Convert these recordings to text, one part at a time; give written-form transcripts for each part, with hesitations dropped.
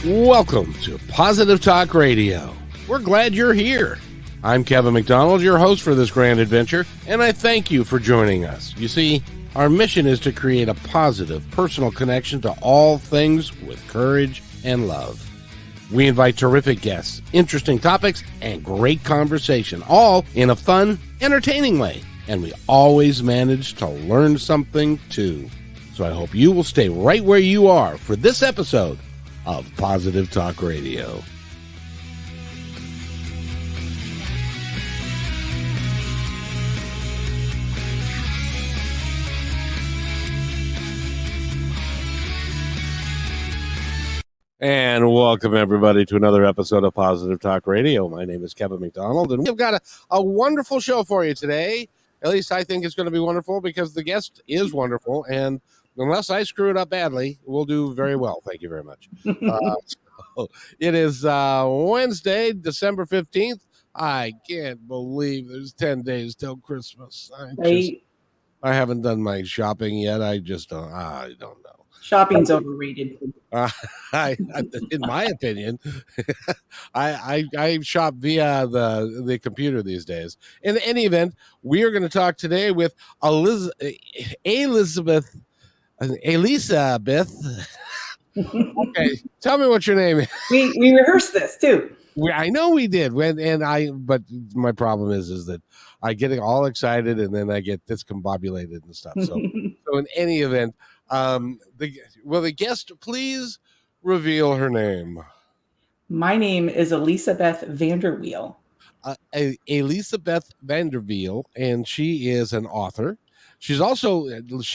Welcome to Positive Talk Radio. We're glad you're here. I'm Kevin McDonald, your host for this grand adventure, and I thank you for joining us. You see, our mission is to create a positive, personal connection to all things with courage and love. We invite terrific guests, interesting topics, and great conversation, all in a fun, entertaining way. And we always manage to learn something, too. So I hope you will stay right where you are for this episode of Positive Talk Radio. And welcome, everybody, to another episode of Positive Talk Radio. My name is Kevin McDonald, and we've got a wonderful show for you today. At least I think it's going to be wonderful because the guest is wonderful, and unless I screw it up badly, we'll do very well. Thank you very much. So it is Wednesday, December 15th. I can't believe there's 10 days till Christmas. I haven't done my shopping yet. I don't know. Shopping's overrated. In my opinion, I shop via the computer these days. In any event, we are going to talk today with Elisebeth. Okay, tell me what your name is. We rehearsed this too. I know we did. But my problem is that I get all excited and then I get discombobulated and stuff. So in any event, the guest please reveal her name? My name is Elisebeth VanderWeil. Elisebeth VanderWeil, and she is an author. She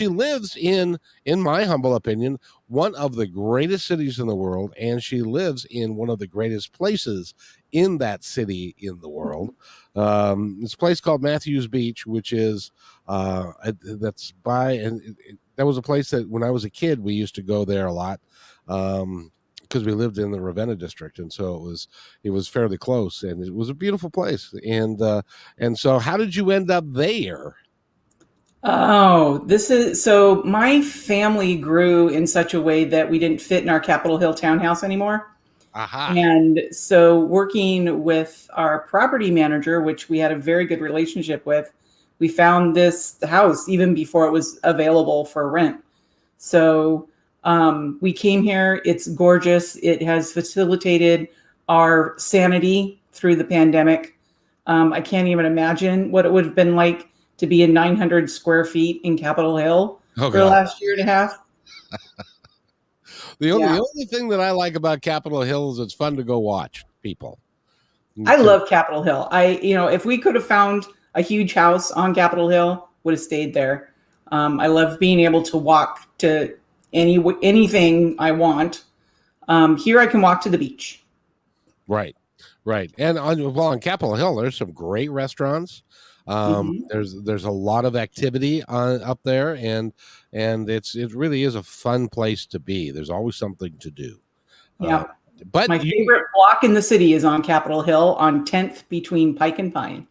lives in my humble opinion, one of the greatest cities in the world, and she lives in one of the greatest places in that city in the world. It's a place called Matthews Beach, which is that was a place that when I was a kid, we used to go there a lot because we lived in the Ravenna district. And so it was fairly close, and it was a beautiful place. And so how did you end up there? Oh, so my family grew in such a way that we didn't fit in our Capitol Hill townhouse anymore. Aha. And so working with our property manager, which we had a very good relationship with, we found this house even before it was available for rent. So we came here. It's gorgeous. It has facilitated our sanity through the pandemic. I can't even imagine what it would have been like to be in 900 square feet in Capitol Hill for the last year and a half. The only thing that I like about Capitol Hill is it's fun to go watch people. I love Capitol Hill. If we could have found a huge house on Capitol Hill, would have stayed there. I love being able to walk to anything I want. Here I can walk to the beach. Right. And on Capitol Hill, there's some great restaurants. There's a lot of activity up there, and it really is a fun place to be. There's always something to do. Yeah. But my favorite block in the city is on Capitol Hill on 10th between Pike and Pine.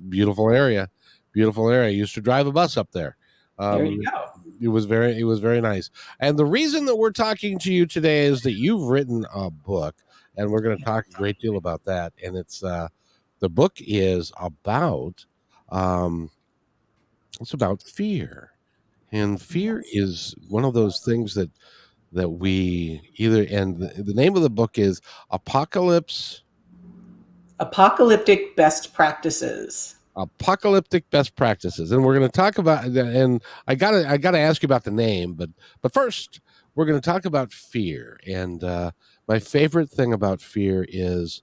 Beautiful area. I used to drive a bus up there. There you go. It was very nice. And the reason that we're talking to you today is that you've written a book, and we're going to talk a great deal about that. And it's the book is about fear, and fear is one of those things that we either. And the name of the book is Apocalyptic Best Practices. Apocalyptic Best Practices, and we're going to talk about. And I gotta ask you about the name, but first we're going to talk about fear. And my favorite thing about fear is,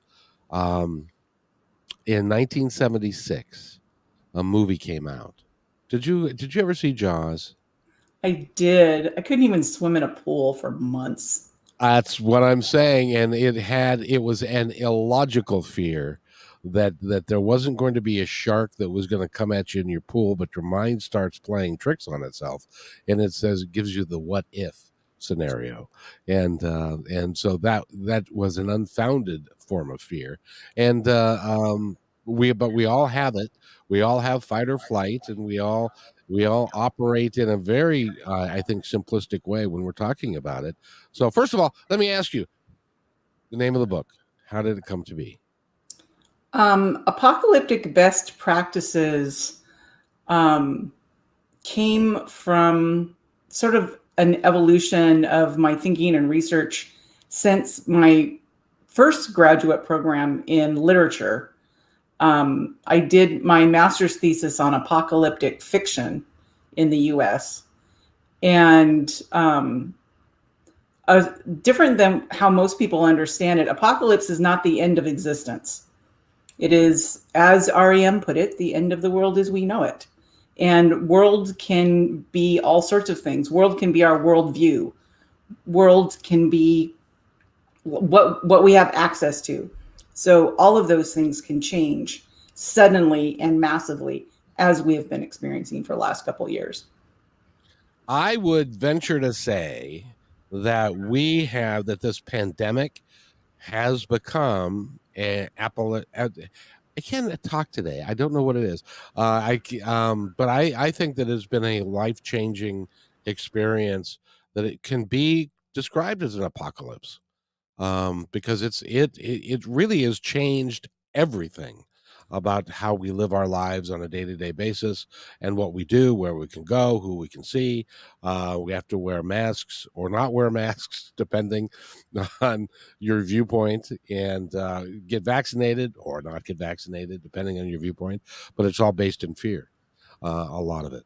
in 1976, a movie came out. Did you ever see Jaws? I did. I couldn't even swim in a pool for months. That's what I'm saying, and it was an illogical fear that there wasn't going to be a shark that was going to come at you in your pool, but your mind starts playing tricks on itself, and it gives you the what if scenario, and so that was an unfounded form of fear, and we all have it. We all have fight or flight, and we all operate in a very I think simplistic way when we're talking about it. So first of all, let me ask you, The name of the book. How did it come to be? Apocalyptic Best Practices came from sort of an evolution of my thinking and research since my first graduate program in literature. I did my master's thesis on apocalyptic fiction in the US. And different than how most people understand it, apocalypse is not the end of existence. It is, as REM put it, the end of the world as we know it. And world can be all sorts of things. World can be our worldview. World can be what we have access to. So all of those things can change suddenly and massively, as we have been experiencing for the last couple of years. I would venture to say that this pandemic has become I can't talk today. I don't know what it is. But I think that it's been a life-changing experience, that it can be described as an apocalypse, because it really has changed everything about how we live our lives on a day-to-day basis, and what we do, where we can go, who we can see. We have to wear masks or not wear masks, depending on your viewpoint, and get vaccinated or not get vaccinated, depending on your viewpoint. But it's all based in fear, a lot of it.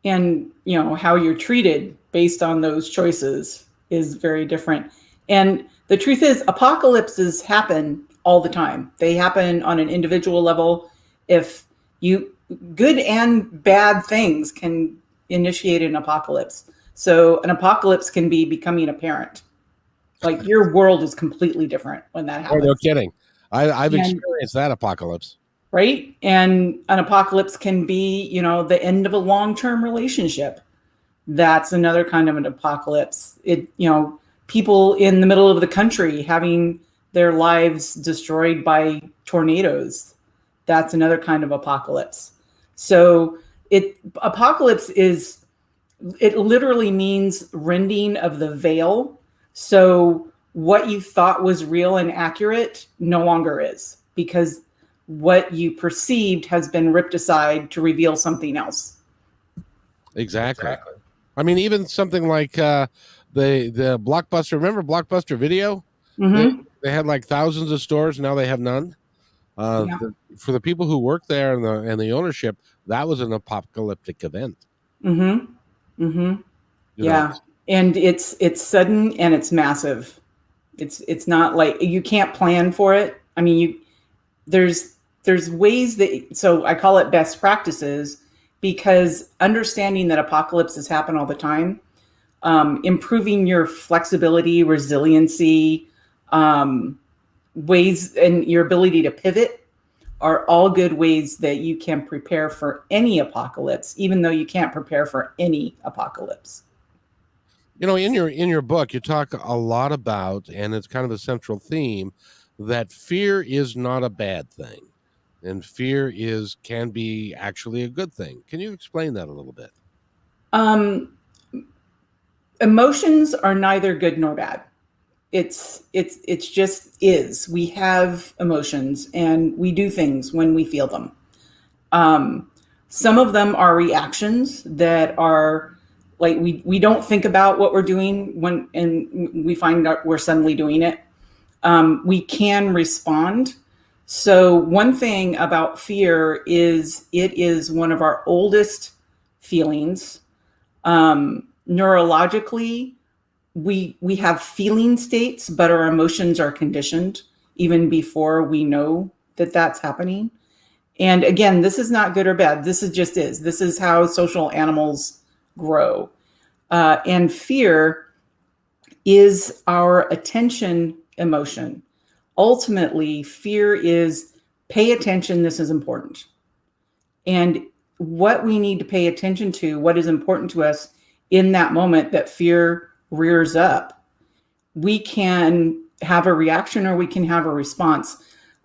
And how you're treated based on those choices is very different. And the truth is, apocalypses happen all the time. They happen on an individual level. If good and bad things can initiate an apocalypse. So an apocalypse can be becoming a parent. Like, your world is completely different when that happens. Oh, no kidding. I've experienced that apocalypse. Right? And an apocalypse can be, the end of a long-term relationship. That's another kind of an apocalypse. People in the middle of the country having their lives destroyed by tornadoes. That's another kind of apocalypse. So apocalypse it literally means rending of the veil. So what you thought was real and accurate no longer is, because what you perceived has been ripped aside to reveal something else. Exactly. I mean, even something like the Blockbuster. Remember Blockbuster Video? Mm-hmm. They had like thousands of stores. Now they have none. Yeah. For the people who work there and the ownership, that was an apocalyptic event. Mm-hmm. Mm-hmm. Yeah. And it's sudden and it's massive. It's not like you can't plan for it. I mean, there's ways so I call it best practices, because understanding that apocalypses happen all the time, improving your flexibility, resiliency, ways, and your ability to pivot are all good ways that you can prepare for any apocalypse, even though you can't prepare for any apocalypse. In your book, you talk a lot about, and it's kind of a central theme, that fear is not a bad thing, and fear can be actually a good thing. Can you explain that a little bit? Emotions are neither good nor bad. It's just is. We have emotions and we do things when we feel them. Some of them are reactions that are like, we don't think about what we're doing and we find out we're suddenly doing it. We can respond. So one thing about fear is it is one of our oldest feelings. Neurologically, we have feeling states, but our emotions are conditioned even before we know that that's happening. And again, this is not good or bad. This is this is how social animals grow. And fear is our attention emotion. Ultimately, fear is pay attention. This is important. And what we need to pay attention to, what is important to us in that moment that fear rears up, we can have a reaction or we can have a response.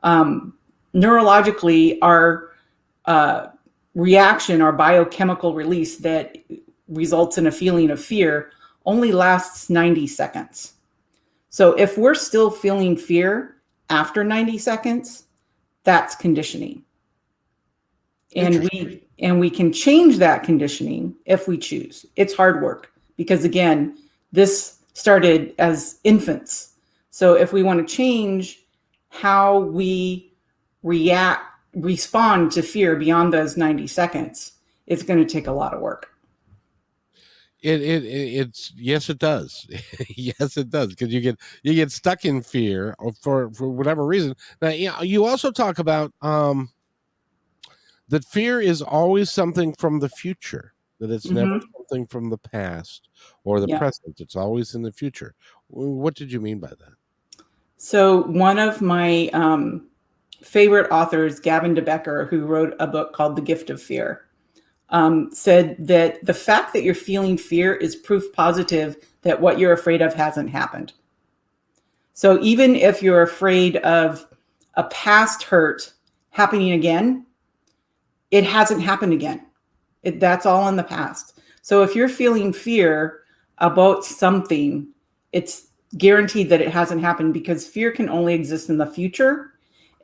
Neurologically, our reaction, our biochemical release that results in a feeling of fear, only lasts 90 seconds. So if we're still feeling fear after 90 seconds, that's conditioning. And we can change that conditioning if we choose. It's hard work because again, this started as infants. So if we want to change how we respond to fear beyond those 90 seconds, it's going to take a lot of work. It's yes, it does. Yes, it does, because you get stuck in fear for whatever reason. Now, you also talk about that fear is always something from the future, that it's never Mm-hmm. something from the past or the Yeah. present. It's always in the future. What did you mean by that? So one of my favorite authors, Gavin DeBecker, who wrote a book called The Gift of Fear, said that the fact that you're feeling fear is proof positive that what you're afraid of hasn't happened. So even if you're afraid of a past hurt happening again, it hasn't happened again. That's all in the past. So if you're feeling fear about something, it's guaranteed that it hasn't happened, because fear can only exist in the future.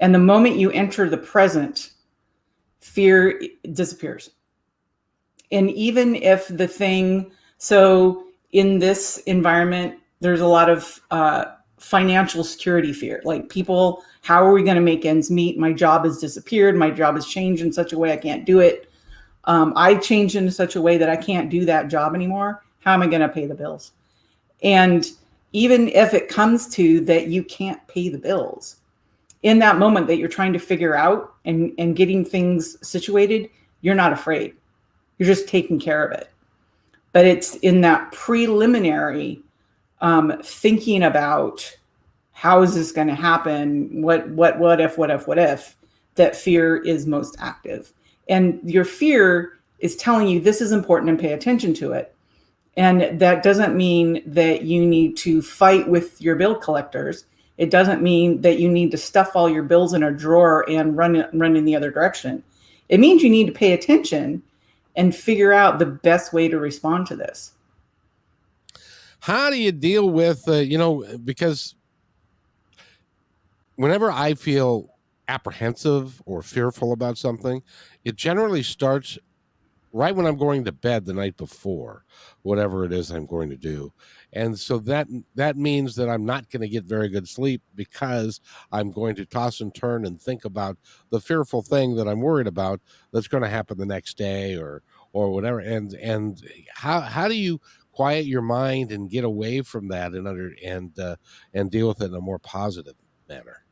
And the moment you enter the present, fear disappears. And even if the thing, so in this environment, there's a lot of financial security fear. Like people, how are we going to make ends meet? My job has disappeared. My job has changed in such a way I can't do it. I changed in such a way that I can't do that job anymore. How am I going to pay the bills? And even if it comes to that you can't pay the bills, in that moment that you're trying to figure out and getting things situated, you're not afraid. You're just taking care of it. But it's in that preliminary thinking about how is this going to happen? What if, that fear is most active. And your fear is telling you this is important and pay attention to it. And that doesn't mean that you need to fight with your bill collectors. It doesn't mean that you need to stuff all your bills in a drawer and run in the other direction. It means you need to pay attention and figure out the best way to respond to this. How do you deal with, because whenever I feel apprehensive or fearful about something, it generally starts right when I'm going to bed the night before, whatever it is I'm going to do. And so that means that I'm not going to get very good sleep, because I'm going to toss and turn and think about the fearful thing that I'm worried about that's going to happen the next day or whatever. And how do you quiet your mind and get away from that and deal with it in a more positive manner?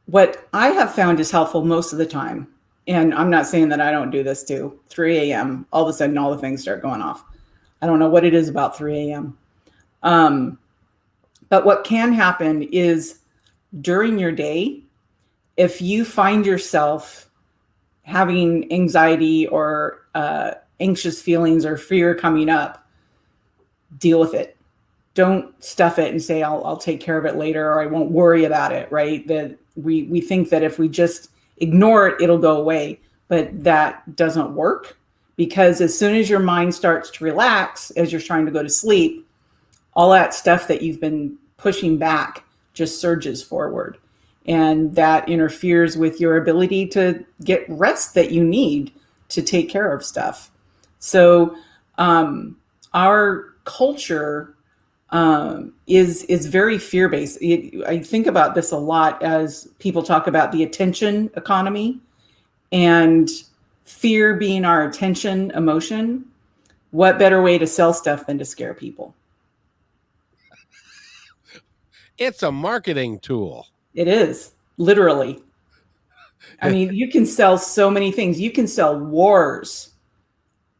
What I have found is helpful most of the time, and I'm not saying that I don't do this too, 3 a.m., all of a sudden all the things start going off. I don't know what it is about 3 a.m. But what can happen is during your day, if you find yourself having anxiety or anxious feelings or fear coming up, deal with it. Don't stuff it and say, I'll take care of it later, or I won't worry about it, right? That we think that if we just ignore it, it'll go away. But that doesn't work, because as soon as your mind starts to relax, as you're trying to go to sleep, all that stuff that you've been pushing back just surges forward. And that interferes with your ability to get rest that you need to take care of stuff. So our culture is very fear based. I think about this a lot as people talk about the attention economy and fear being our attention emotion. What better way to sell stuff than to scare people? It's a marketing tool. It is, literally. I mean, you can sell so many things. You can sell wars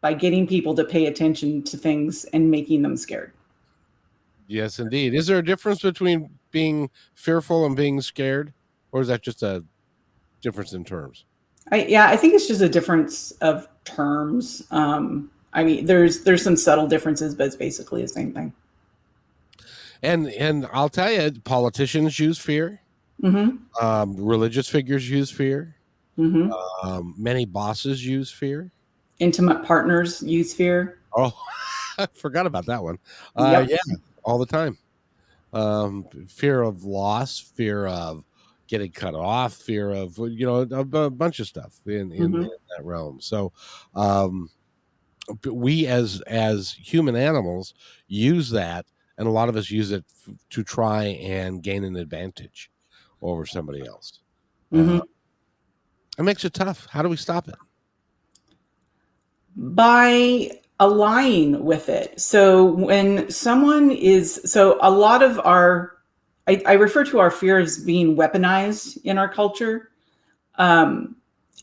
by getting people to pay attention to things and making them scared. Yes, indeed. Is there a difference between being fearful and being scared, or is that just a difference in terms? I think it's just a difference of terms. I mean, there's some subtle differences, but it's basically the same thing. And I'll tell you, politicians use fear. Mm-hmm. Religious figures use fear. Mm-hmm. Many bosses use fear. Intimate partners use fear. Oh, I forgot about that one. Yep. Yeah, all the time. Fear of loss, fear of getting cut off, fear of a bunch of stuff in Hmm. that realm. So um, we as human animals use that, and a lot of us use it to try and gain an advantage over somebody else. Uh, Hmm. it makes it tough. How do we stop it? By aligning with it. So when someone is, so a lot of our, I refer to our fear as being weaponized in our culture. Um,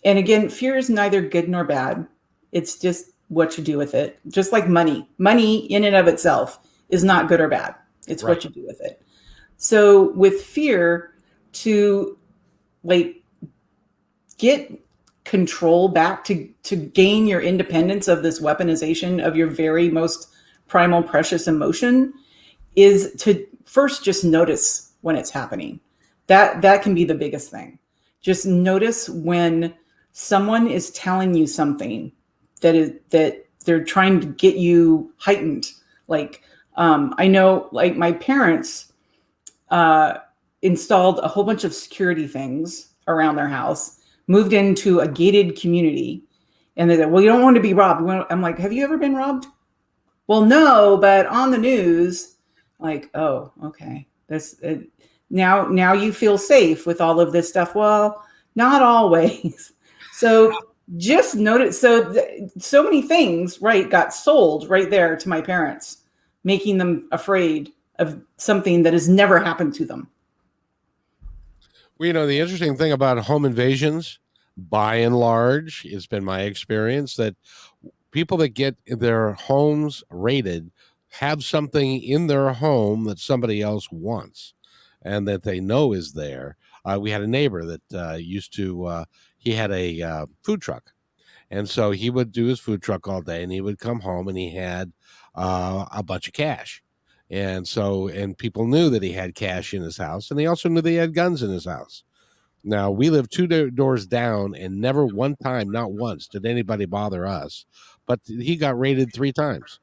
and again, fear is neither good nor bad. It's just what you do with it. Just like money. Money in and of itself is not good or bad. It's Right. what you do with it. So with fear, to like get control back, to gain your independence of this weaponization of your very most primal precious emotion, is to first just notice when it's happening. That can be the biggest thing. Just notice when someone is telling you something that they're trying to get you heightened. Like, I know, like my parents uh, installed a whole bunch of security things around their house, moved into a gated community, and they said, "Well, you don't want to be robbed." I'm like, "Have you ever been robbed?" Well, no, but on the news. Like, oh, okay. This now you feel safe with all of this stuff. Well, not always. So just notice. So so many things, right, got sold right there to my parents, making them afraid of something that has never happened to them. Well, the interesting thing about home invasions, by and large, it's been my experience that people that get their homes raided have something in their home that somebody else wants and that they know is there. We had a neighbor that used to, he had a food truck. And so he would do his food truck all day and he would come home and he had a bunch of cash. And people knew that he had cash in his house, and they also knew that he had guns in his house. Now we live doors down, and never one time, not once, did anybody bother us. But he got raided 3 times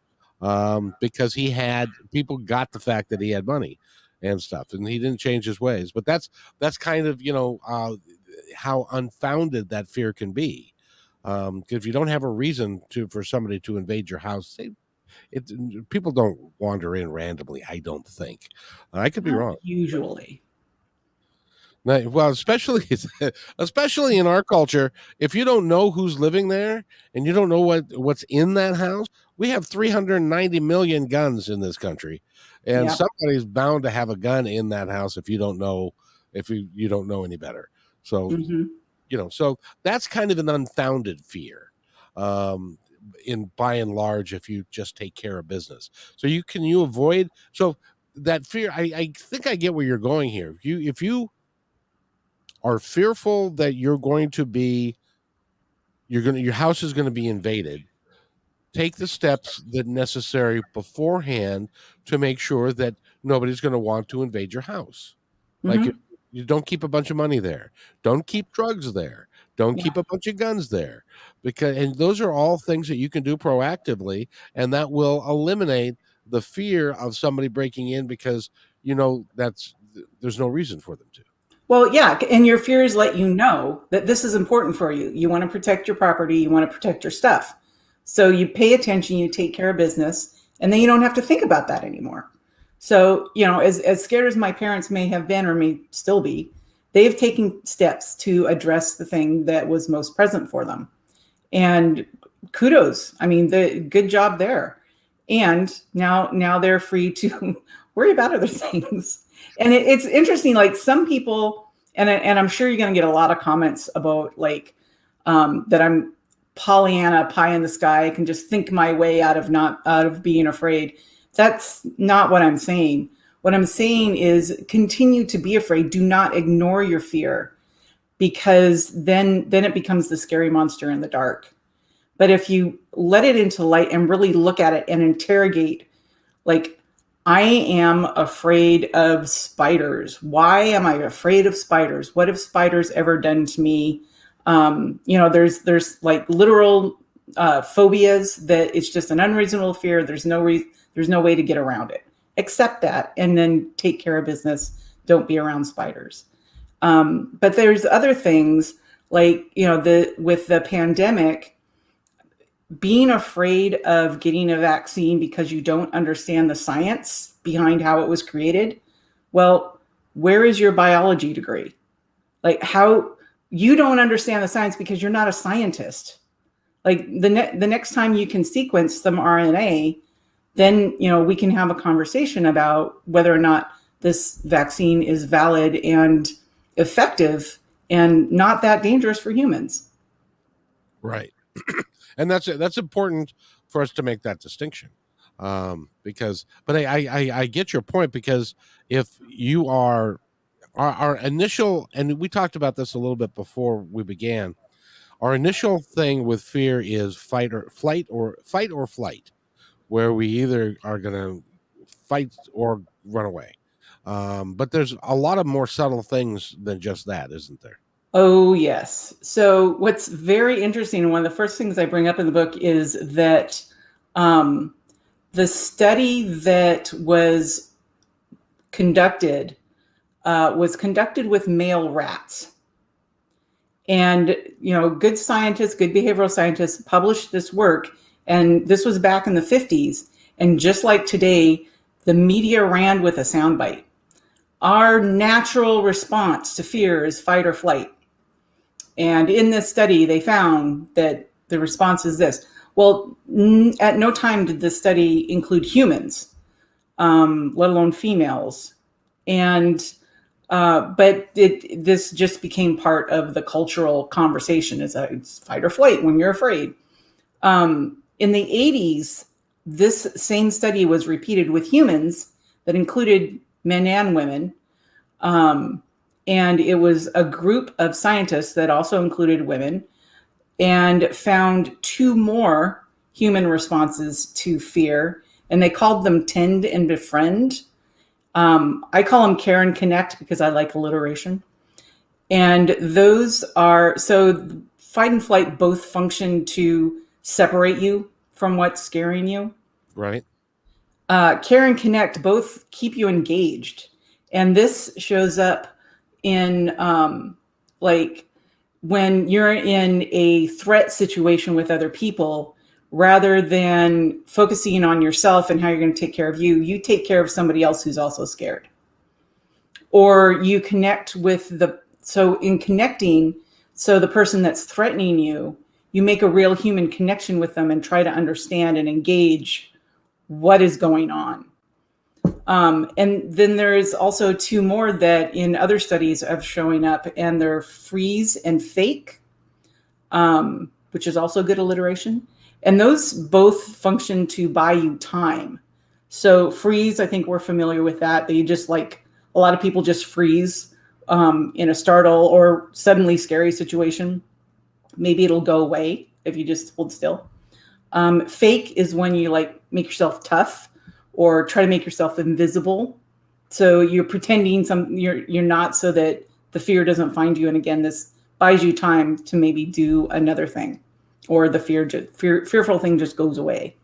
because he had people got the fact that he had money and stuff, and he didn't change his ways. But that's kind of how unfounded that fear can be. If you don't have a reason for somebody to invade your house, people don't wander in randomly. I don't think. I could be Not wrong. usually. Well, especially in our culture, if you don't know who's living there and you don't know what's in that house, we have 390 million guns in this country, and Yeah. somebody's bound to have a gun in that house if you don't know if you don't know any better. So Hmm. so that's kind of an unfounded fear. Um, in by and large, if you just take care of business, so you avoid that fear. I think I get where you're going here. If you are fearful that your house is going to be invaded, take the steps that necessary beforehand to make sure that nobody's going to want to invade your house. Like, Hmm. you don't keep a bunch of money there, don't keep drugs there, don't Yeah. keep a bunch of guns there, and those are all things that you can do proactively, and that will eliminate the fear of somebody breaking in, because that's there's no reason for them to. Well, yeah, and your fears let you know that this is important for you. You want to protect your property, you want to protect your stuff. So you pay attention, you take care of business, and then you don't have to think about that anymore. So, as scared as my parents may have been or may still be, they've taken steps to address the thing that was most present for them. And kudos. I mean, the good job there. And now they're free to worry about other things. And it's interesting. Like some people, and I'm sure you're going to get a lot of comments about like that I'm Pollyanna, pie in the sky. I can just think my way out of being afraid. That's not what I'm saying. What I'm saying is continue to be afraid. Do not ignore your fear, because then it becomes the scary monster in the dark. But if you let it into light and really look at it and interrogate, like, I am afraid of spiders. Why am I afraid of spiders? What have spiders ever done to me? There's like literal phobias that it's just an unreasonable fear. There's no way to get around it. accept that and then take care of business. Don't be around spiders. But there's other things like, with the pandemic, being afraid of getting a vaccine because you don't understand the science behind how it was created. Well, where is your biology degree? Like, how you don't understand the science because you're not a scientist. Like the next time you can sequence some RNA, then we can have a conversation about whether or not this vaccine is valid and effective and not that dangerous for humans. Right. And that's important for us to make that distinction. Because, but I get your point, because if you are our initial, and we talked about this a little bit before we began, our initial thing with fear is fight or flight, where we either are going to fight or run away. But there's a lot of more subtle things than just that, isn't there? Oh, yes. So what's very interesting, and one of the first things I bring up in the book, is that the study that was conducted with male rats. And, good scientists, good behavioral scientists published this work. And this was back in the 50s. And just like today, the media ran with a soundbite. Our natural response to fear is fight or flight. And in this study, they found that the response is this. Well, at no time did this study include humans, let alone females. And but this just became part of the cultural conversation. It's fight or flight when you're afraid. In the 80s, this same study was repeated with humans that included men and women. And it was a group of scientists that also included women, and found 2 more human responses to fear. And they called them tend and befriend. I call them care and connect because I like alliteration. And those are, so fight and flight both function to separate you from what's scaring you. Right. Care and connect both keep you engaged. And this shows up in like when you're in a threat situation with other people, rather than focusing on yourself and how you're going to take care of you, you take care of somebody else who's also scared. Or you connect with so in connecting, so the person that's threatening you, you make a real human connection with them and try to understand and engage what is going on. And then there's also 2 more that in other studies have showing up, and they're freeze and fake, which is also good alliteration. And those both function to buy you time. So freeze, I think we're familiar with that. They just like, a lot of people just freeze in a startle or suddenly scary situation. Maybe it'll go away if you just hold still. Fake is when you like make yourself tough or try to make yourself invisible. So you're pretending you're not, so that the fear doesn't find you. And again, this buys you time to maybe do another thing, or the fearful thing just goes away.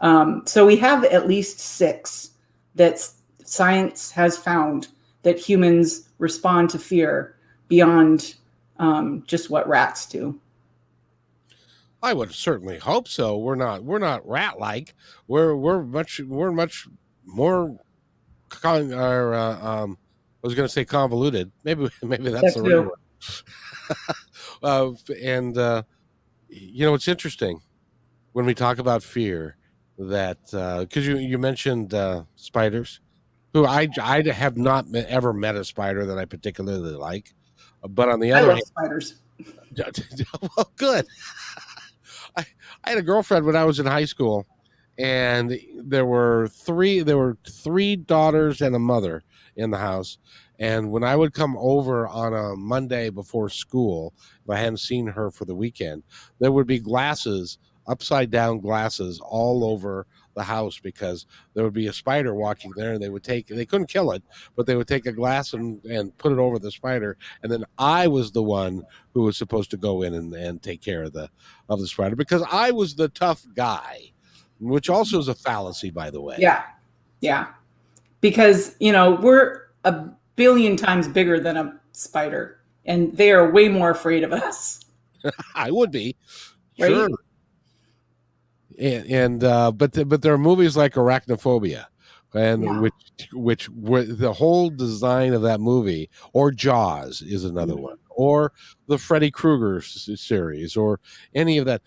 So we have at least 6 that science has found that humans respond to fear beyond just what rats do. I would certainly hope so. We're not rat-like. We're much more I was going to say convoluted. Maybe that's the right word. And it's interesting when we talk about fear, that because you mentioned spiders, who I have not ever met a spider that I particularly like, but on the other hand, spiders. Well, good. I had a girlfriend when I was in high school, and there were three daughters and a mother in the house. And when I would come over on a Monday before school, if I hadn't seen her for the weekend, there would be upside down glasses all over the house, because there would be a spider walking there, and they couldn't kill it, but they would take a glass and put it over the spider. And then I was the one who was supposed to go in and take care of the spider, because I was the tough guy, which also is a fallacy, by the way. Yeah. because, we're a billion times bigger than a spider, and they are way more afraid of us, I would be. Sure. right? But there are movies like Arachnophobia, and Yeah. which were the whole design of that movie, or Jaws is another one, Mhm. or the Freddy Krueger series, or any of that.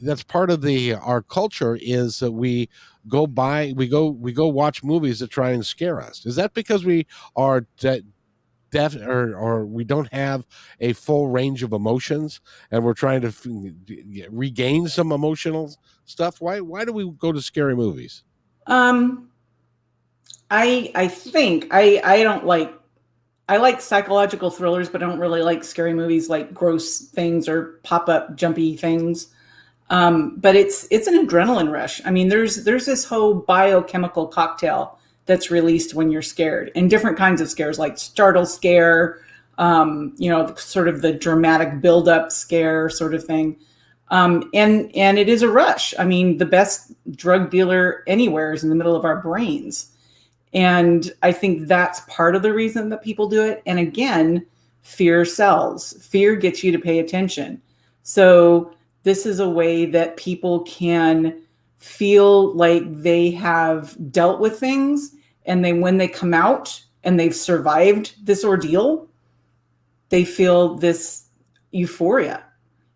That's part of the our culture, is that we go watch movies that try and scare us. Is that because we are deaf, or we don't have a full range of emotions, and we're trying to regain some emotional stuff? Why do we go to scary movies? Um, I think I don't like I like psychological thrillers, but I don't really like scary movies like gross things or pop up jumpy things. But it's an adrenaline rush. I mean, there's this whole biochemical cocktail that's released when you're scared, and different kinds of scares, like startle scare, sort of the dramatic build up scare sort of thing. And it is a rush. I mean, the best drug dealer anywhere is in the middle of our brains. And I think that's part of the reason that people do it. And again, fear sells. Fear gets you to pay attention. So this is a way that people can feel like they have dealt with things, and then when they come out and they've survived this ordeal, they feel this euphoria.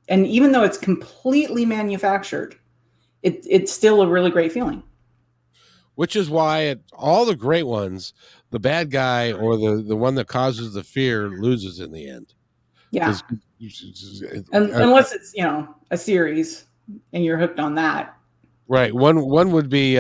And even though it's completely manufactured, it's still a really great feeling. Which is why all the great ones, the bad guy, or the one that causes the fear, loses in the end. Yeah. Because Unless it's, a series and you're hooked on that. right, one would be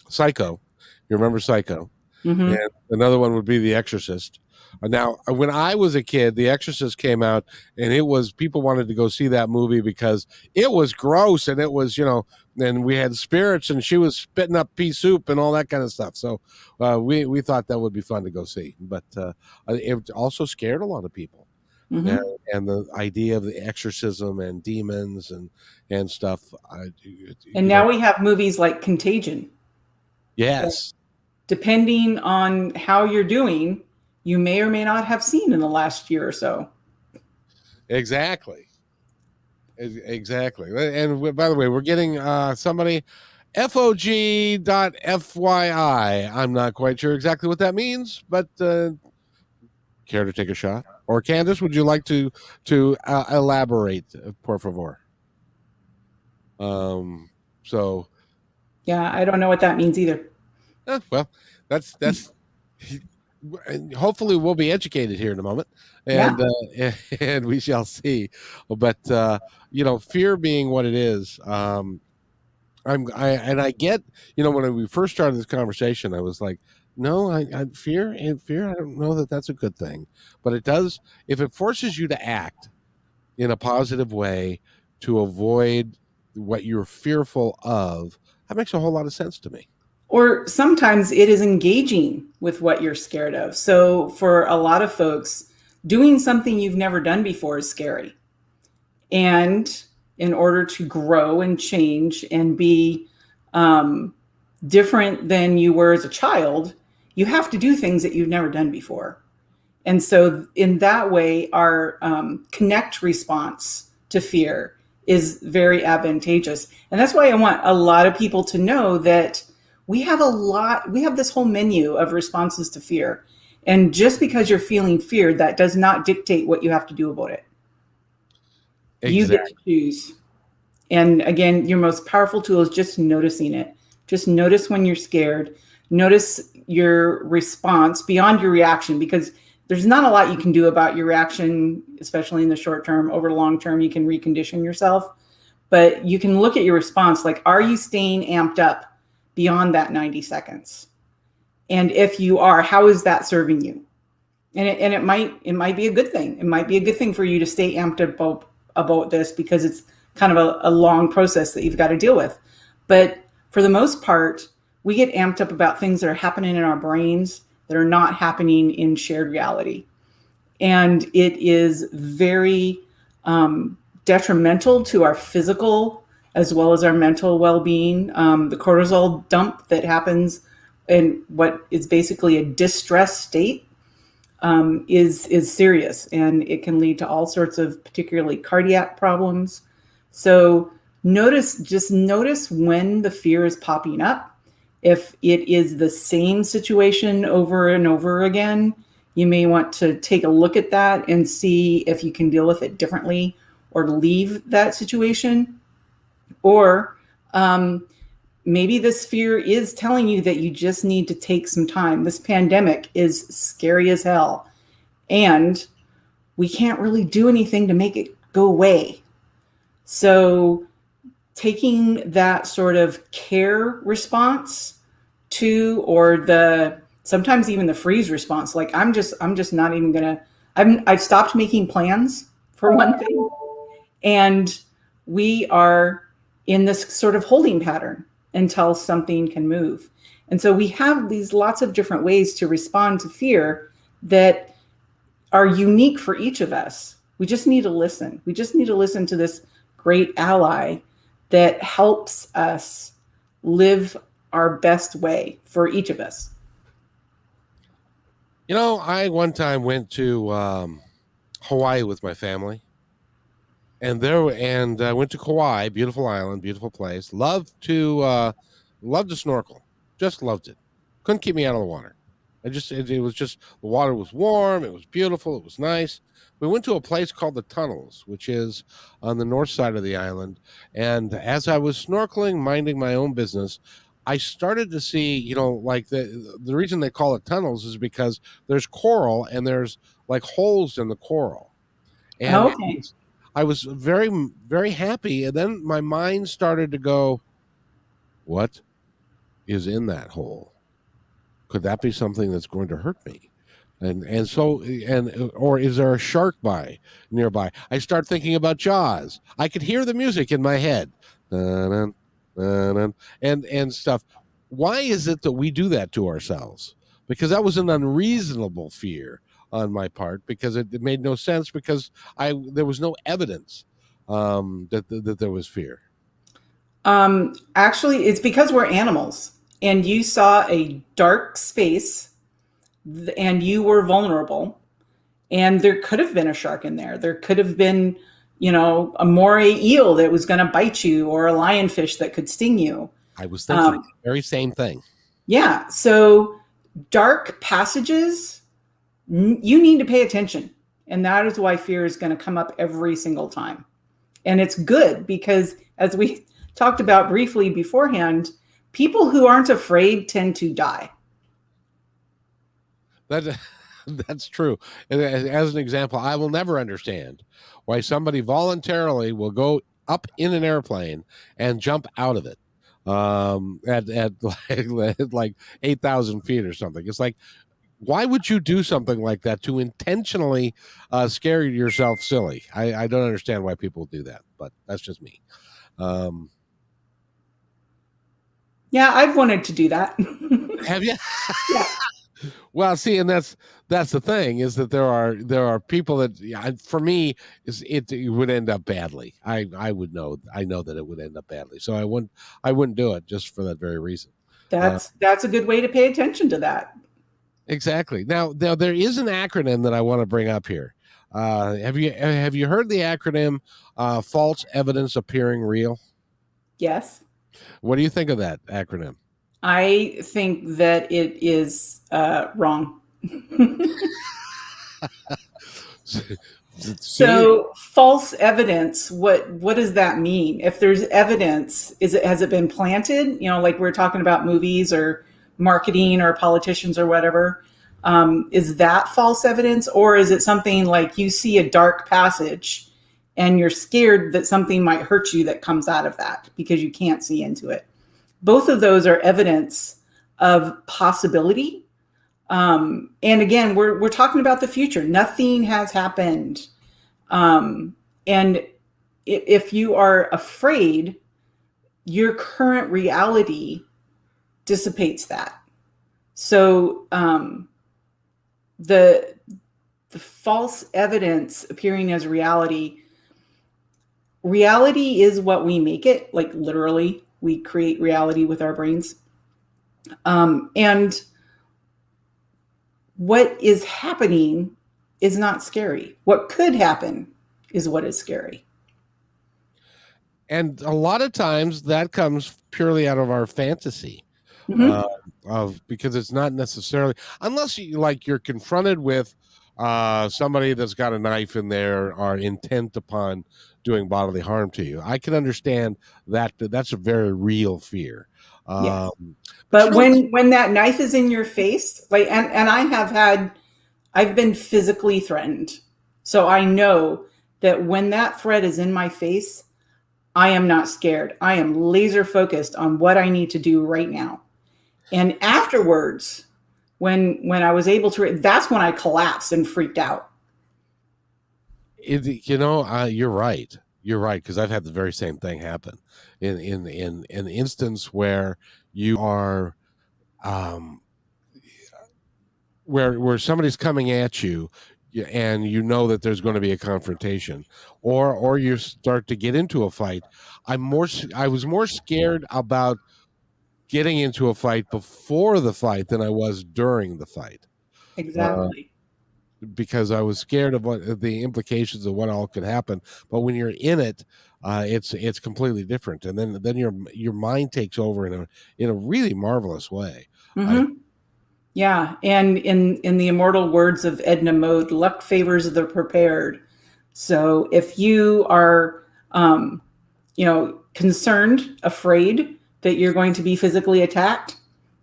Psycho. You remember Psycho? And Mm-hmm. another one would be The Exorcist. Now, when I was a kid, The Exorcist came out, and it was people wanted to go see that movie because it was gross, and it was, and we had spirits, and she was spitting up pea soup and all that kind of stuff. So we thought that would be fun to go see, but it also scared a lot of people. And, Mm-hmm. and the idea of the exorcism and demons and stuff, And now we have movies like Contagion. yes, Depending on how you're doing, you may or may not have seen in the last year or so. exactly. Exactly. And by the way, we're getting somebody FOG.FYI. I'm not quite sure exactly what that means, but care to take a shot? Or Candace, would you like to elaborate, por favor? Um, so Yeah, I don't know what that means either. well, that's and hopefully we'll be educated here in a moment, and Yeah. and we shall see. But fear being what it is, I get, when we first started this conversation, I was like, no, I fear. I don't know that that's a good thing, but it does, if it forces you to act in a positive way to avoid what you're fearful of. That makes a whole lot of sense to me. Or sometimes it is engaging with what you're scared of. So for a lot of folks, doing something you've never done before is scary. And in order to grow and change and be different than you were as a child, you have to do things that you've never done before. And so, in that way, our connect response to fear is very advantageous. And that's why I want a lot of people to know that we have this whole menu of responses to fear. And just because you're feeling fear, that does not dictate what you have to do about it. You get to Exactly. choose. And again, your most powerful tool is just noticing it. Just notice when you're scared. Notice your response beyond your reaction, because there's not a lot you can do about your reaction, especially in the short term. Over the long term, you can recondition yourself. But you can look at your response like, are you staying amped up beyond that 90 seconds? And if you are, how is that serving you? And it might be a good thing. It might be a good thing for you to stay amped about this, because it's kind of a long process that you've got to deal with. But for the most part, we get amped up about things that are happening in our brains that are not happening in shared reality. And it is very detrimental to our physical as well as our mental well-being. The cortisol dump that happens in what is basically a distress state is serious, and it can lead to all sorts of particularly cardiac problems. So just notice when the fear is popping up. If it is the same situation over and over again, you may want to take a look at that and see if you can deal with it differently or leave that situation. Or maybe this fear is telling you that you just need to take some time. This pandemic is scary as hell, and we can't really do anything to make it go away. So taking that sort of care response to, or sometimes even the freeze response, like I'm just not even gonna, I've stopped making plans for one thing, and we are in this sort of holding pattern until something can move. And so we have these lots of different ways to respond to fear that are unique for each of us. We just need to listen. We just need to listen to this great ally that helps us live our best way for each of us. You know, I one time went to Hawaii with my family, and went to Kauai, beautiful island, beautiful place. Loved to snorkel, just loved it. Couldn't keep me out of the water. It was just, the water was warm, it was beautiful, it was nice. We went to a place called the Tunnels, which is on the north side of the island. And as I was snorkeling, minding my own business, I started to see, like the reason they call it tunnels is because there's coral and there's like holes in the coral. And Okay. I was very, very happy. And then my mind started to go, what is in that hole? Could that be something that's going to hurt me? Or is there a shark nearby? I start thinking about Jaws. I could hear the music in my head, dun, dun, dun, and stuff. Why is it that we do that to ourselves? Because that was an unreasonable fear on my part, because it made no sense, because there was no evidence that there was fear. Actually, it's because we're animals, and you saw a dark space, and you were vulnerable, and there could have been a shark in there. There could have been, a moray eel that was going to bite you, or a lionfish that could sting you. I was thinking the very same thing. Yeah. So dark passages, you need to pay attention. And that is why fear is going to come up every single time. And it's good because, as we talked about briefly beforehand, people who aren't afraid tend to die. That's true. And as an example, I will never understand why somebody voluntarily will go up in an airplane and jump out of it at like 8,000 feet or something. It's like, why would you do something like that to intentionally scare yourself silly? I don't understand why people do that, but that's just me. Yeah, I've wanted to do that. Have you? Yeah. Well, see, and that's the thing, is that there are people that, for me, it would end up badly. I know that it would end up badly, so I wouldn't do it just for that very reason. That's a good way to pay attention to that. Exactly. Now there is an acronym that I want to bring up here. Have you heard the acronym false evidence appearing real? Yes. What do you think of that acronym? I think that it is wrong. So false evidence, what does that mean? If there's evidence, has it been planted? Like we're talking about movies or marketing or politicians or whatever. Is that false evidence, or is it something like you see a dark passage and you're scared that something might hurt you that comes out of that because you can't see into it? Both of those are evidence of possibility. And again, we're talking about the future. Nothing has happened. And if you are afraid, your current reality dissipates that. So the false evidence appearing as reality, reality is what we make it, like literally, we create reality with our brains. And what is happening is not scary. What could happen is what is scary. And a lot of times that comes purely out of our fantasy. Mm-hmm. uh, of because it's not necessarily, unless you like you're confronted with somebody that's got a knife in there or intent upon doing bodily harm to you. I can understand that that's a very real fear. Yes. But you But know what? when that knife is in your face, like, and I've been physically threatened. So I know that when that threat is in my face, I am not scared. I am laser focused on what I need to do right now. And afterwards, when I was able to, that's when I collapsed and freaked out. You're right. You're right, because I've had the very same thing happen in an instance where you are um, where somebody's coming at you, and you know that there's going to be a confrontation, or you start to get into a fight. I was more scared about getting into a fight before the fight than I was during the fight, uh, Exactly. because I was scared of what the implications of what all could happen. But when you're in it, it's completely different, and then your mind takes over in a really marvelous way. I Mm-hmm. Yeah, and in the immortal words of Edna Mode, luck favors the prepared. So if you are, concerned, afraid that you're going to be physically attacked,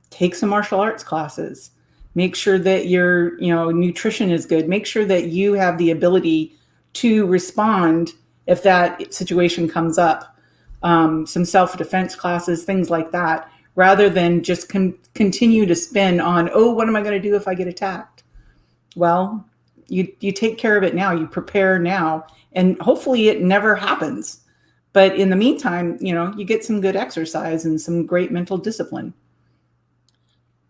take some martial arts classes. Make sure that your, nutrition is good. Make sure that you have the ability to respond if that situation comes up. Some self-defense classes, things like that, rather than just continue to spin on, oh, what am I going to do if I get attacked? Well, you take care of it now. You prepare now, and hopefully it never happens. But in the meantime, you get some good exercise and some great mental discipline.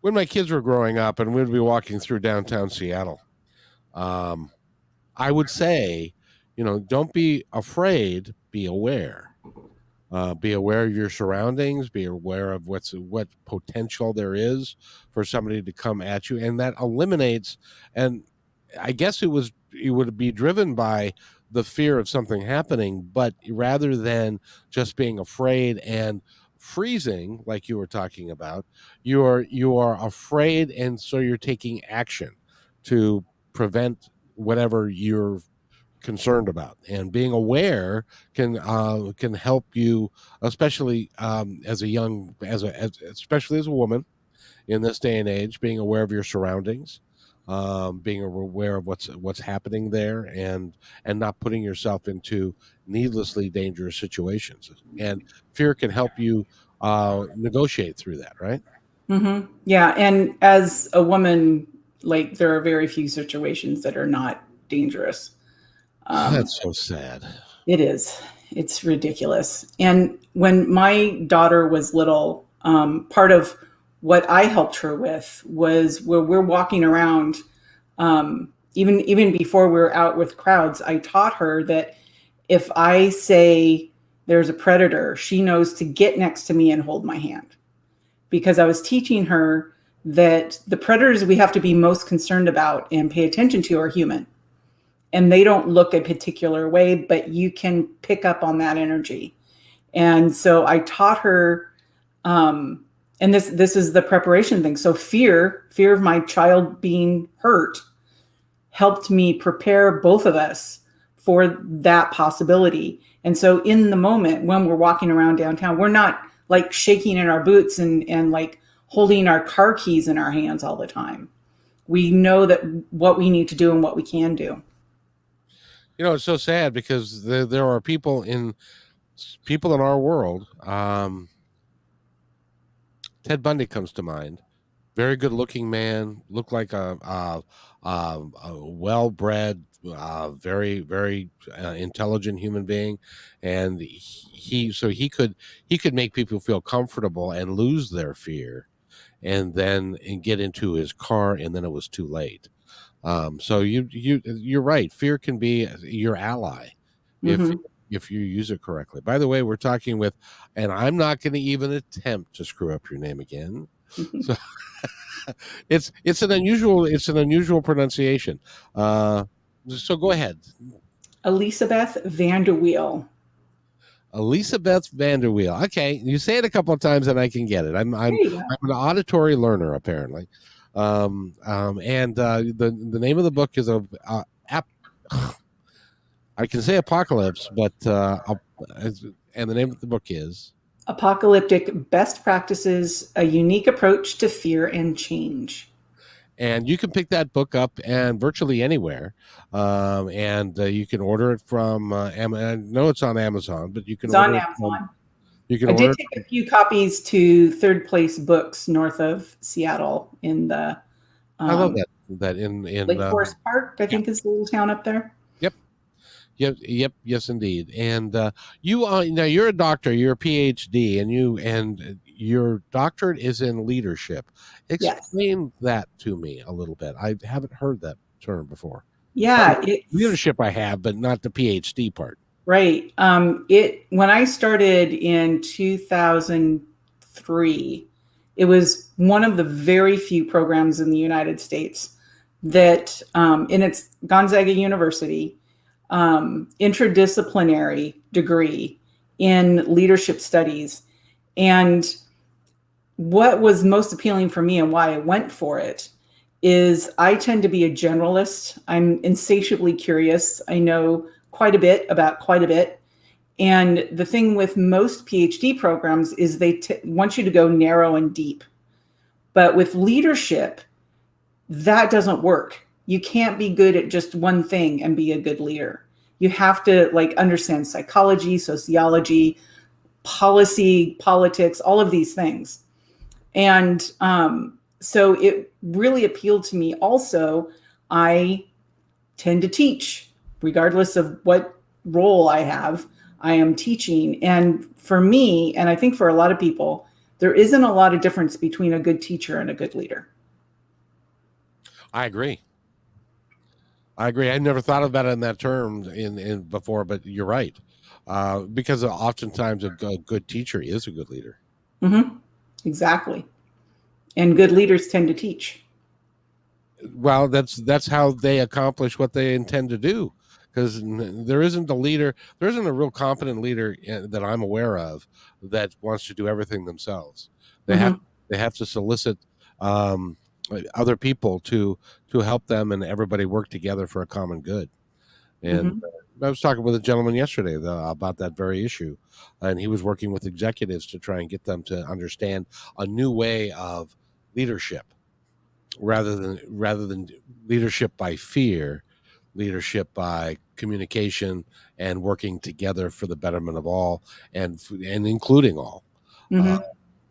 When my kids were growing up and we'd be walking through downtown Seattle, um, I would say, don't be afraid, be aware. Be aware of your surroundings. Be aware of what potential there is for somebody to come at you, and that eliminates. And I guess it would be driven by the fear of something happening, but rather than just being afraid and freezing, like you were talking about, you are afraid, and so you're taking action to prevent whatever you're concerned about. And being aware can help you, especially as a young especially as a woman in this day and age. Being aware of your surroundings, being aware of what's happening there, and not putting yourself into needlessly dangerous situations. And fear can help you negotiate through that, right? Mm-hmm. Yeah, and as a woman, like, there are very few situations that are not dangerous. Um, That's so sad. it is. It's ridiculous. And when my daughter was little, part of what I helped her with was where we're walking around. Even before we were out with crowds, I taught her that if I say there's a predator, she knows to get next to me and hold my hand, because I was teaching her that the predators we have to be most concerned about and pay attention to are human. And they don't look a particular way, but you can pick up on that energy. And so I taught her, and this is the preparation thing. So fear of my child being hurt helped me prepare both of us for that possibility. And so in the moment when we're walking around downtown, we're not like shaking in our boots and like holding our car keys in our hands all the time. We know that what we need to do and what we can do. It's so sad because there are people in our world. Ted Bundy comes to mind. Very good looking man, looked like a well bred, very very intelligent human being, and he could make people feel comfortable and lose their fear, and get into his car, and then it was too late. So you're right. Fear can be your ally if Mm-hmm. if you use it correctly. By the way, we're talking with, and I'm not going to even attempt to screw up your name again. So it's an unusual pronunciation. So go ahead. Elisebeth VanderWeil. Elisebeth VanderWeil. Okay, you say it a couple of times and I can get it. I'm There you go. an auditory learner apparently. And the name of the book is I can say Apocalypse, but and the name of the book is Apocalyptic Best Practices, a unique approach to fear and change. And you can pick that book up and virtually anywhere, and you can order it from Amazon. I know it's on Amazon, but you can It's order on it from, Amazon. you can I order did it take from, a few copies to Third Place Books north of Seattle in the I love that in Lake Forest Park, I yeah. think is the little town up there. Yep, yes, indeed. And you now you're a doctor, you're a PhD, and your doctorate is in leadership. Yes. Explain that to me a little bit. I haven't heard that term before. Yeah, Leadership I have, but not the PhD part. right. When I started in 2003, it was one of the very few programs in the United States that, and it's Gonzaga University, interdisciplinary degree in leadership studies. And what was most appealing for me and why I went for it is I tend to be a generalist. I'm insatiably curious. I know quite a bit about quite a bit. And the thing with most PhD programs is they want you to go narrow and deep. But with leadership, that doesn't work. You can't be good at just one thing and be a good leader. You have to understand psychology, sociology, policy, politics, all of these things. And so it really appealed to me. Also, I tend to teach, regardless of what role I have, I am teaching. And for me, and I think for a lot of people, there isn't a lot of difference between a good teacher and a good leader. I agree. I never thought about it in that term in before, but you're right. Because oftentimes a good teacher is a good leader. Mm-hmm. Exactly. And good leaders tend to teach. Well, that's how they accomplish what they intend to do. Because there isn't a real competent leader that I'm aware of that wants to do everything themselves. They Mm-hmm. have to solicit other people to help them, and everybody work together for a common good. And Mm-hmm. I was talking with a gentleman yesterday about that very issue, and he was working with executives to try and get them to understand a new way of leadership, rather than leadership by fear, leadership by communication and working together for the betterment of all, and including all. Mm-hmm.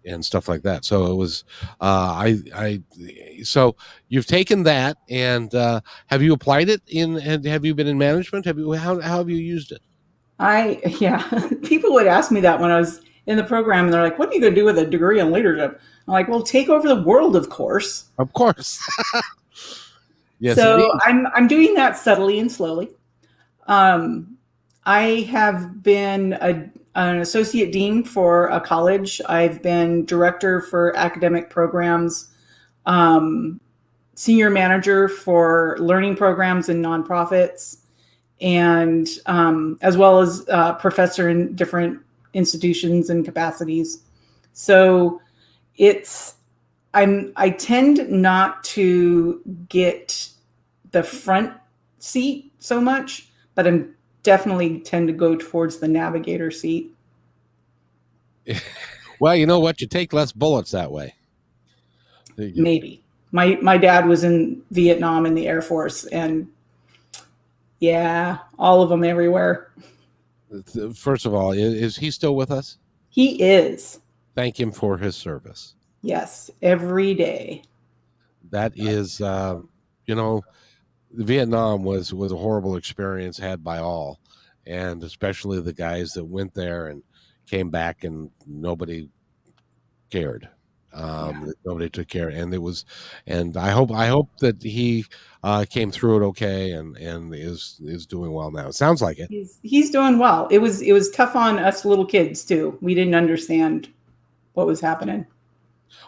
And stuff like that. So it was, so you've taken that and have you applied it and have you been in management? How have you used it? Yeah, people would ask me that when I was in the program, and they're like, "What are you going to do with a degree in leadership?" I'm like, "Well, take over the world, of course." Of course. Yes, So indeed. I'm doing that subtly and slowly. I have been an associate dean for a college. I've been director for academic programs, senior manager for learning programs and nonprofits, and as well as professor in different institutions and capacities. So I tend not to get the front seat so much, but I'm definitely tend to go towards the navigator seat. Well, you know what? You take less bullets that way. Maybe. My dad was in Vietnam in the Air Force, and yeah, all of them everywhere. First of all, is he still with us? He is. Thank him for his service. Yes, every day. That is, Vietnam was a horrible experience had by all, and especially the guys that went there and came back and nobody cared. Yeah. that nobody took care of. And I hope that he came through it okay and is doing well now. It sounds like it. He's doing well. It was tough on us little kids too. We didn't understand what was happening.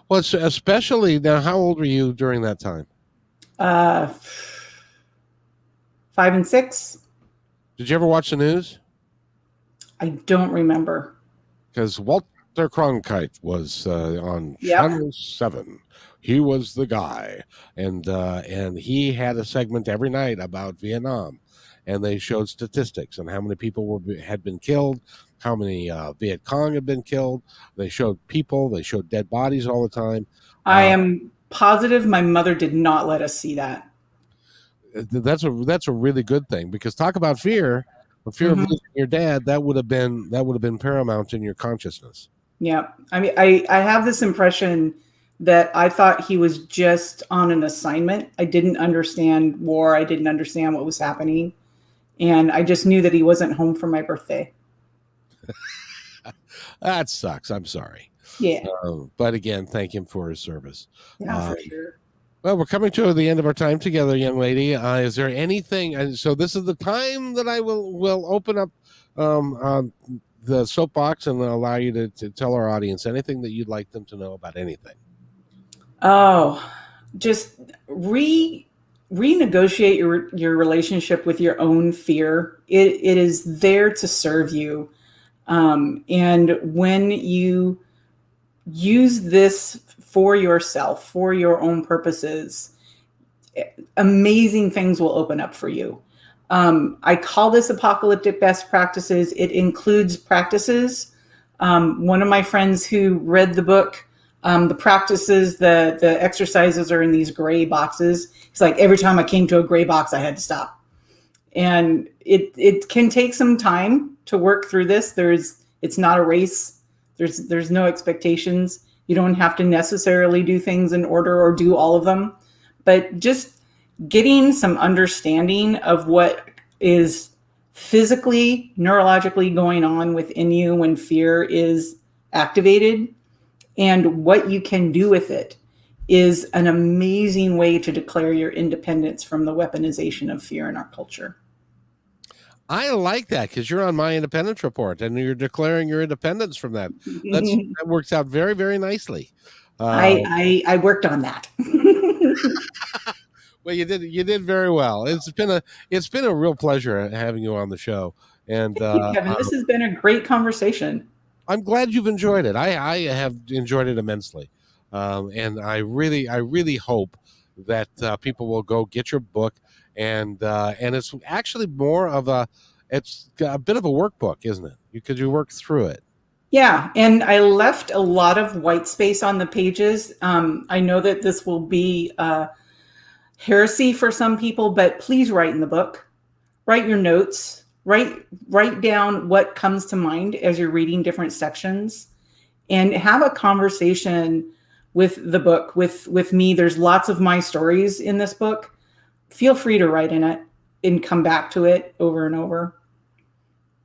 Well, it's especially now. How old were you during that time? Uh, 5 and 6. Did you ever watch the news? I don't remember. Because Walter Cronkite was on Yep. Channel 7. He was the guy, and he had a segment every night about Vietnam, and they showed statistics on how many people had been killed, how many Viet Cong had been killed. They showed people, they showed dead bodies all the time. I am positive my mother did not let us see that. That's a really good thing, because talk about fear, the fear of Hmm. losing your dad, that would have been paramount in your consciousness. Yeah. I mean, I have this impression that I thought he was just on an assignment. I didn't understand war. I didn't understand what was happening. And I just knew that he wasn't home for my birthday. That sucks. I'm sorry. Yeah. But again, thank him for his service. Yeah, for sure. Well, we're coming to the end of our time together, young lady. Is there anything? And so this is the time that I will open up the soapbox and allow you to tell our audience anything that you'd like them to know about anything. Oh, just renegotiate your relationship with your own fear. It is there to serve you. And when you use this for yourself, for your own purposes, amazing things will open up for you. I call this Apocalyptic Best Practices. It includes practices. One of my friends who read the book, the practices, the exercises are in these gray boxes. It's like every time I came to a gray box, I had to stop. And it can take some time to work through this. It's not a race. There's no expectations. You don't have to necessarily do things in order or do all of them, but just getting some understanding of what is physically, neurologically going on within you when fear is activated and what you can do with it is an amazing way to declare your independence from the weaponization of fear in our culture. I like that, because you're on my independence report and you're declaring your independence from that. That works out very, very nicely. I worked on that. Well, you did very well. It's been a real pleasure having you on the show. And Thank you, Kevin. This has been a great conversation. I'm glad you've enjoyed it. I have enjoyed it immensely. And I really hope that people will go get your book, and it's actually it's a bit of a workbook, isn't it? Because you work through it. Yeah, and I left a lot of white space on the pages. I know that this will be heresy for some people, but please write in the book. Write your notes. Write down what comes to mind as you're reading different sections, and have a conversation with the book, with me. There's lots of my stories in this book. Feel free to write in it and come back to it over and over.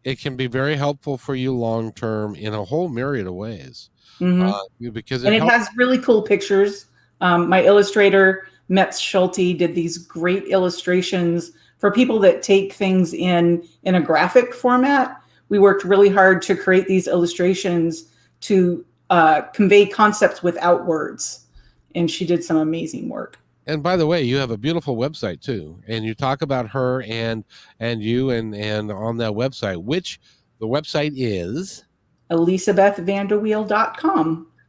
It can be very helpful for you long term in a whole myriad of ways. Because it has really cool pictures. My illustrator Metz Schulte did these great illustrations for people that take things in a graphic format. We worked really hard to create these illustrations to convey concepts without words, and she did some amazing work. And by the way, you have a beautiful website too, and you talk about her and you and on that website, which the website is Elisebeth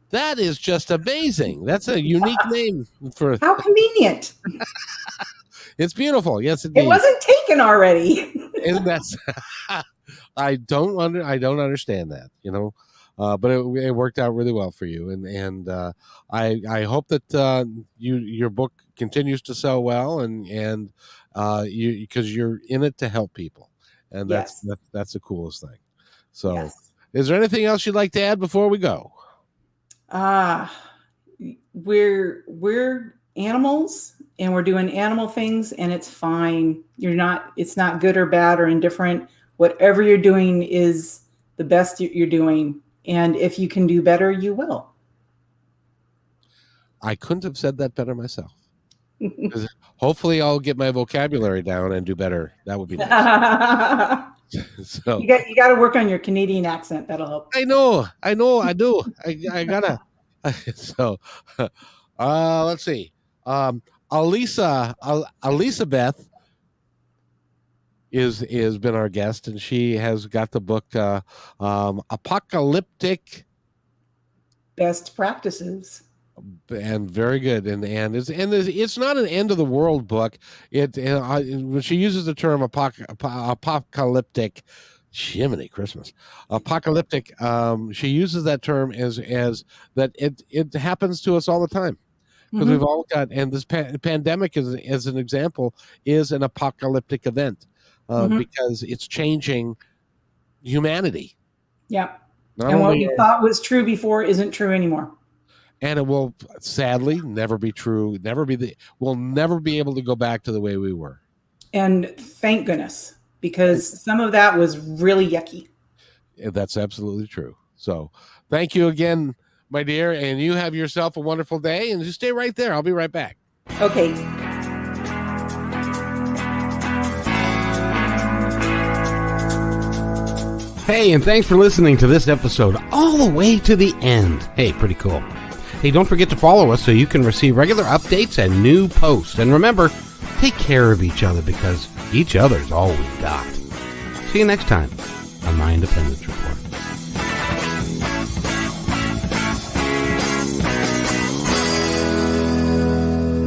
That is just amazing. That's a unique name for. How convenient! It's beautiful. Yes, indeed. It wasn't taken already. And that's I don't understand that, but it worked out really well for you, and I hope that your book continues to sell well, and you, because you're in it to help people, and that's the coolest thing. So, is there anything else you'd like to add before we go? We're animals, and we're doing animal things, and it's fine. It's not good or bad or indifferent. Whatever you're doing is the best you're doing. And if you can do better, you will. I couldn't have said that better myself. Hopefully I'll get my vocabulary down and do better. That would be nice. So you got to work on your Canadian accent. That'll help. I know, I do. I gotta. So, let's see. Elisebeth is been our guest, and she has got the book Apocalyptic Best Practices. And very good, and it's not an end of the world book. When she uses the term apocalyptic, Jiminy Christmas, apocalyptic. She uses that term as that it happens to us all the time, because we've all got, and this pandemic as an example is an apocalyptic event, because it's changing humanity. Yeah, and what we thought was true before isn't true anymore. And it will sadly never be true. We'll never be able to go back to the way we were. And thank goodness, because some of that was really yucky. That's absolutely true. So thank you again, my dear. And you have yourself a wonderful day. And just stay right there. I'll be right back. Okay. Hey, and thanks for listening to this episode all the way to the end. Hey, pretty cool. Hey, don't forget to follow us so you can receive regular updates and new posts. And remember, take care of each other, because each other's all we've got. See you next time on My Independence Report.